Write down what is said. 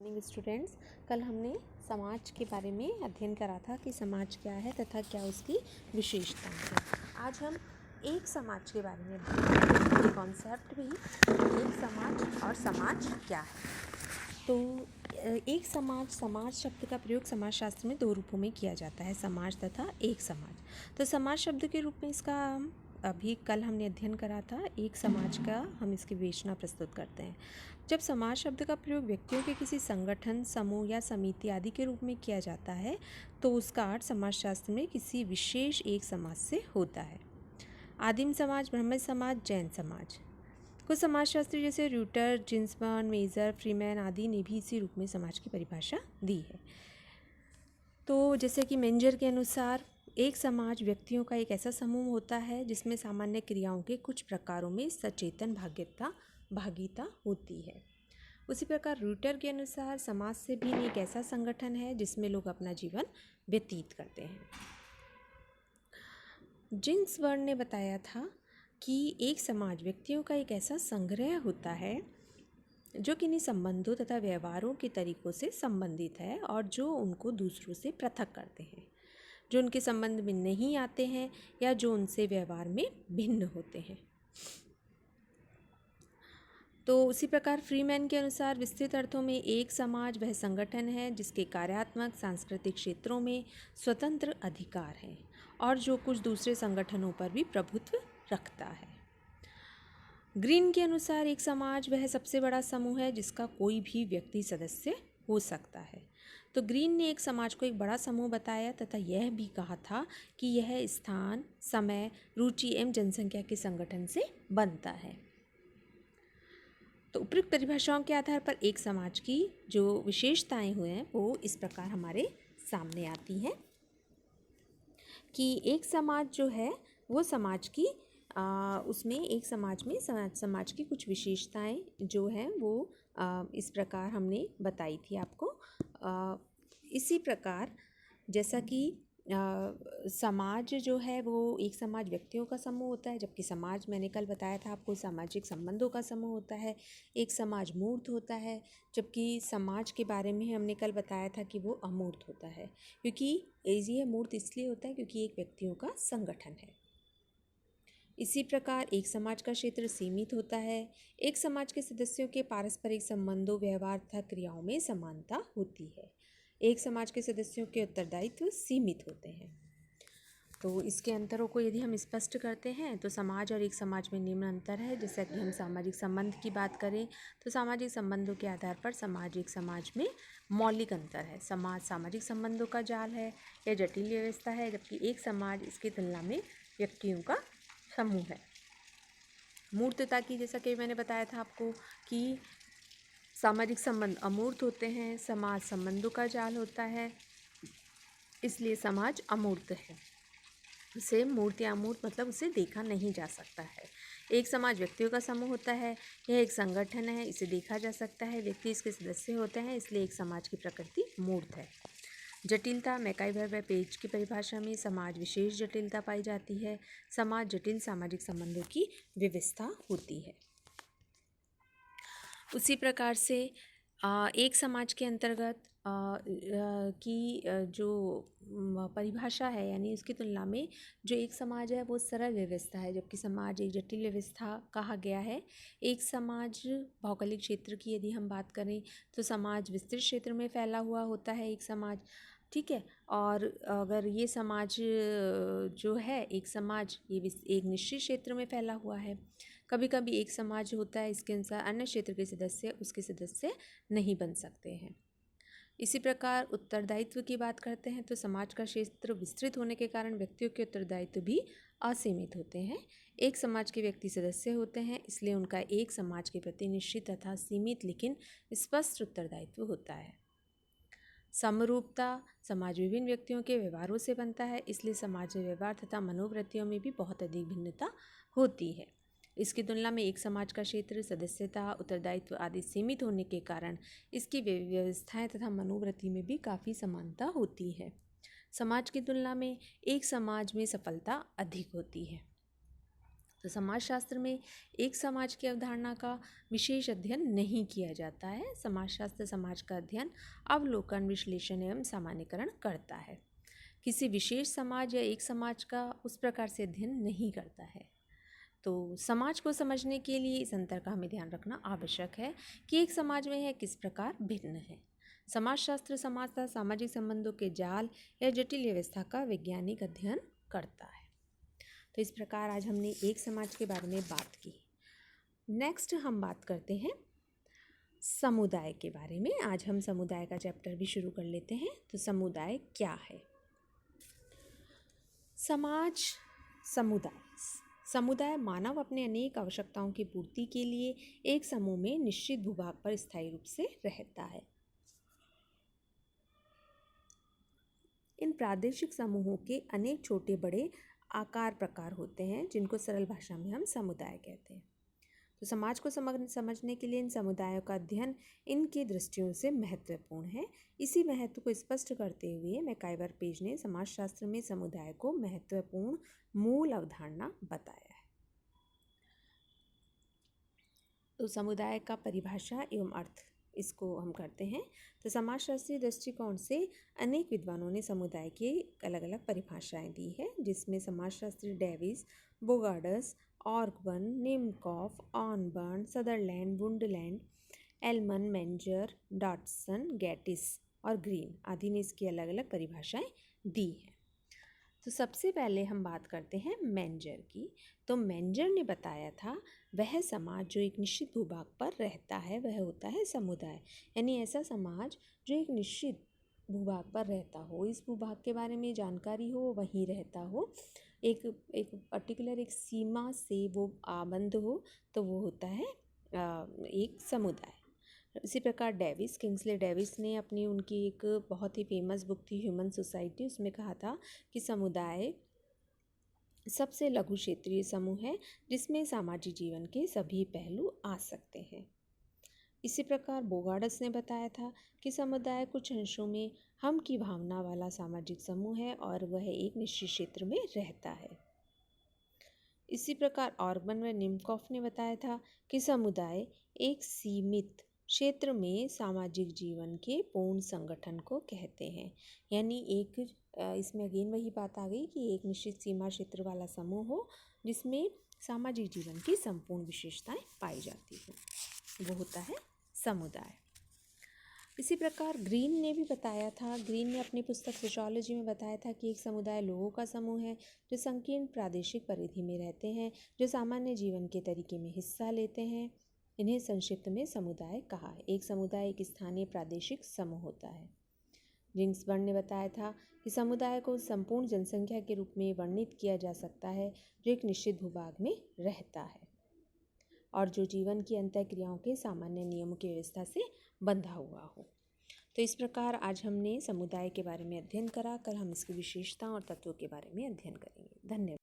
Morning students, कल हमने समाज के बारे में अध्ययन करा था कि समाज क्या है तथा क्या उसकी विशेषताएं हैं। आज हम एक समाज के बारे में बात कॉन्सेप्ट भी एक समाज और समाज क्या है। तो एक समाज शब्द का प्रयोग समाजशास्त्र में दो रूपों में किया जाता है, समाज तथा एक समाज। तो समाज शब्द के रूप में इसका अभी कल हमने अध्ययन करा था। एक समाज का हम इसकी विवेचना प्रस्तुत करते हैं। जब समाज शब्द का प्रयोग व्यक्तियों के किसी संगठन, समूह या समिति आदि के रूप में किया जाता है तो उसका अर्थ समाजशास्त्र में किसी विशेष एक समाज से होता है। आदिम समाज, ब्राह्मण समाज, जैन समाज। कुछ समाजशास्त्री जैसे र्यूटर, जिन्सबर्न, मेजर, फ्रीमैन आदि ने भी इसी रूप में समाज की परिभाषा दी है। तो जैसे कि मेंजर के अनुसार एक समाज व्यक्तियों का एक ऐसा समूह होता है जिसमें सामान्य क्रियाओं के कुछ प्रकारों में सचेतन भागीता होती है। उसी प्रकार र्यूटर के अनुसार समाज से भी एक ऐसा संगठन है जिसमें लोग अपना जीवन व्यतीत करते हैं। जिन्सबर्न ने बताया था कि एक समाज व्यक्तियों का एक ऐसा संग्रह होता है जो किन्हीं संबंधों तथा व्यवहारों के तरीकों से संबंधित है और जो उनको दूसरों से पृथक करते हैं, जो उनके संबंध में नहीं आते हैं या जो उनसे व्यवहार में भिन्न होते हैं। तो उसी प्रकार फ्रीमैन के अनुसार विस्तृत अर्थों में एक समाज वह संगठन है जिसके कार्यात्मक सांस्कृतिक क्षेत्रों में स्वतंत्र अधिकार हैं और जो कुछ दूसरे संगठनों पर भी प्रभुत्व रखता है। ग्रीन के अनुसार एक समाज वह सबसे बड़ा समूह है जिसका कोई भी व्यक्ति सदस्य हो सकता है। तो ग्रीन ने एक समाज को एक बड़ा समूह बताया तथा यह भी कहा था कि यह स्थान, समय, रुचि एवं जनसंख्या के संगठन से बनता है। तो उपयुक्त परिभाषाओं के आधार पर एक समाज की जो विशेषताएं हुए हैं वो इस प्रकार हमारे सामने आती हैं कि एक समाज जो है वो समाज की उसमें एक समाज में समाज की कुछ विशेषताएं जो हैं वो इस प्रकार हमने बताई थी आपको। इसी प्रकार जैसा कि समाज जो है वो एक समाज व्यक्तियों का समूह होता है, जबकि समाज मैंने कल बताया था आपको सामाजिक संबंधों का समूह होता है। एक समाज मूर्त होता है, जबकि समाज के बारे में हमने कल बताया था कि वो अमूर्त होता है, क्योंकि ये मूर्त इसलिए होता है क्योंकि एक व्यक्तियों का संगठन है। इसी प्रकार एक समाज का क्षेत्र सीमित होता है। एक समाज के सदस्यों के पारस्परिक संबंधों, व्यवहार तथा क्रियाओं में समानता होती है। एक समाज के सदस्यों के उत्तरदायित्व सीमित होते हैं। तो इसके अंतरों को यदि हम स्पष्ट करते हैं तो समाज और एक समाज में निम्न अंतर है। जैसे कि हम सामाजिक संबंध की बात करें तो सामाजिक संबंधों के आधार पर समाज एक समाज में मौलिक अंतर है। समाज सामाजिक संबंधों का जाल है या जटिल व्यवस्था है, जबकि एक समाज इसकी तुलना में व्यक्तियों का समूह है। मूर्तता की जैसा कि मैंने बताया था आपको कि सामाजिक संबंध अमूर्त होते हैं, समाज संबंधों का जाल होता है, इसलिए समाज अमूर्त है। उसे मूर्त या अमूर्त मतलब उसे देखा नहीं जा सकता है। एक समाज व्यक्तियों का समूह होता है, यह एक संगठन है, इसे देखा जा सकता है, व्यक्ति इसके सदस्य होते हैं, इसलिए एक समाज की प्रकृति मूर्त है। जटिलता, मैकाइवर पेज की परिभाषा में समाज विशेष जटिलता पाई जाती है। समाज जटिल सामाजिक संबंधों की व्यवस्था होती है। उसी प्रकार से एक समाज के अंतर्गत की जो परिभाषा है, यानी उसकी तुलना में जो एक समाज है वो सरल व्यवस्था है, जबकि समाज एक जटिल व्यवस्था कहा गया है। एक समाज भौगोलिक क्षेत्र की यदि हम बात करें तो समाज विस्तृत क्षेत्र में फैला हुआ होता है एक समाज, ठीक है। और अगर ये समाज जो है एक समाज ये एक निश्चित क्षेत्र में फैला हुआ है। कभी कभी एक समाज होता है इसके अनुसार अन्य क्षेत्र के सदस्य उसके सदस्य नहीं बन सकते हैं। इसी प्रकार उत्तरदायित्व की बात करते हैं तो समाज का क्षेत्र विस्तृत होने के कारण व्यक्तियों के उत्तरदायित्व भी असीमित होते हैं। एक समाज के व्यक्ति सदस्य होते हैं, इसलिए उनका एक समाज के प्रति निश्चित तथा सीमित लेकिन स्पष्ट उत्तरदायित्व होता है। समरूपता, समाज विभिन्न व्यक्तियों के व्यवहारों से बनता है, इसलिए समाज में व्यवहार तथा मनोवृत्तियों में भी बहुत अधिक भिन्नता होती है। इसकी तुलना में एक समाज का क्षेत्र, सदस्यता, उत्तरदायित्व आदि सीमित होने के कारण इसकी व्यवस्थाएं तथा मनोवृत्ति में भी काफ़ी समानता होती है। समाज की तुलना में एक समाज में सफलता अधिक होती है। तो समाजशास्त्र में एक समाज की अवधारणा का विशेष अध्ययन नहीं किया जाता है। समाजशास्त्र समाज का अध्ययन, अवलोकन, विश्लेषण एवं सामान्यीकरण करता है। किसी विशेष समाज या एक समाज का उस प्रकार से अध्ययन नहीं करता है। तो समाज को समझने के लिए इस अंतर का हमें ध्यान रखना आवश्यक है कि एक समाज में है किस प्रकार भिन्न है। समाजशास्त्र समाज तथा सामाजिक संबंधों के जाल या जटिल व्यवस्था का वैज्ञानिक अध्ययन करता है। तो इस प्रकार आज हमने एक समाज के बारे में बात की। नेक्स्ट हम बात करते हैं समुदाय के बारे में। आज हम समुदाय का चैप्टर भी शुरू कर लेते हैं। तो समुदाय क्या है? समाज, समुदाय मानव अपने अनेक आवश्यकताओं की पूर्ति के लिए एक समूह में निश्चित भूभाग पर स्थायी रूप से रहता है। इन प्रादेशिक समूहों के अनेक छोटे बड़े आकार प्रकार होते हैं जिनको सरल भाषा में हम समुदाय कहते हैं। तो समाज को समझने के लिए इन समुदायों का अध्ययन इनकी दृष्टियों से महत्वपूर्ण है। इसी महत्व को स्पष्ट करते हुए मैकाइवर पेज ने समाजशास्त्र में समुदाय को महत्वपूर्ण मूल अवधारणा बताया है। तो समुदाय का परिभाषा एवं अर्थ, इसको हम करते हैं। तो समाजशास्त्रीय दृष्टिकोण से अनेक विद्वानों ने समुदाय की अलग अलग परिभाषाएं दी है, जिसमें समाजशास्त्री डेविस, बोगार्डस, ऑर्गबन, निमकॉफ, ऑनबर्न, सदरलैंड, वुंडलैंड, एलमन, मेंजर, डॉटसन, गैटिस और ग्रीन आदि ने इसकी अलग अलग परिभाषाएं दी हैं। तो सबसे पहले हम बात करते हैं मेंजर की। तो मेंजर ने बताया था वह समाज जो एक निश्चित भूभाग पर रहता है वह होता है समुदाय। यानी ऐसा समाज जो एक निश्चित भूभाग पर रहता हो, इस भूभाग के बारे में जानकारी हो, वहीं रहता हो, एक पर्टिकुलर एक सीमा से वो आबंध हो, तो वो होता है एक समुदाय। इसी प्रकार किंग्सले डेविस ने उनकी एक बहुत ही फेमस बुक थी ह्यूमन सोसाइटी, उसमें कहा था कि समुदाय सबसे लघु क्षेत्रीय समूह है जिसमें सामाजिक जीवन के सभी पहलू आ सकते हैं। इसी प्रकार बोगार्डस ने बताया था कि समुदाय कुछ अंशों में हम की भावना वाला सामाजिक समूह है और वह एक निश्चित क्षेत्र में रहता है। इसी प्रकार ऑर्गन व निमकॉफ ने बताया था कि समुदाय एक सीमित क्षेत्र में सामाजिक जीवन के पूर्ण संगठन को कहते हैं। यानी इसमें अगेन वही बात आ गई कि एक निश्चित सीमा क्षेत्र वाला समूह हो जिसमें सामाजिक जीवन की संपूर्ण विशेषताएं पाई जाती हैं, वो होता है समुदाय। इसी प्रकार ग्रीन ने भी बताया था, ग्रीन ने अपनी पुस्तक सोशियोलॉजी में बताया था कि एक समुदाय लोगों का समूह है जो संकीर्ण प्रादेशिक परिधि में रहते हैं, जो सामान्य जीवन के तरीके में हिस्सा लेते हैं। इन्हें संक्षिप्त में समुदाय कहा है। एक समुदाय एक स्थानीय प्रादेशिक समूह होता है। जिंग्सबर्न ने बताया था कि समुदाय को संपूर्ण जनसंख्या के रूप में वर्णित किया जा सकता है जो एक निश्चित भूभाग में रहता है और जो जीवन की अंतःक्रियाओं के सामान्य नियमों की व्यवस्था से बंधा हुआ हो। तो इस प्रकार आज हमने समुदाय के बारे में अध्ययन करा। कल हम इसकी विशेषताओं और तत्वों के बारे में अध्ययन करेंगे। धन्यवाद।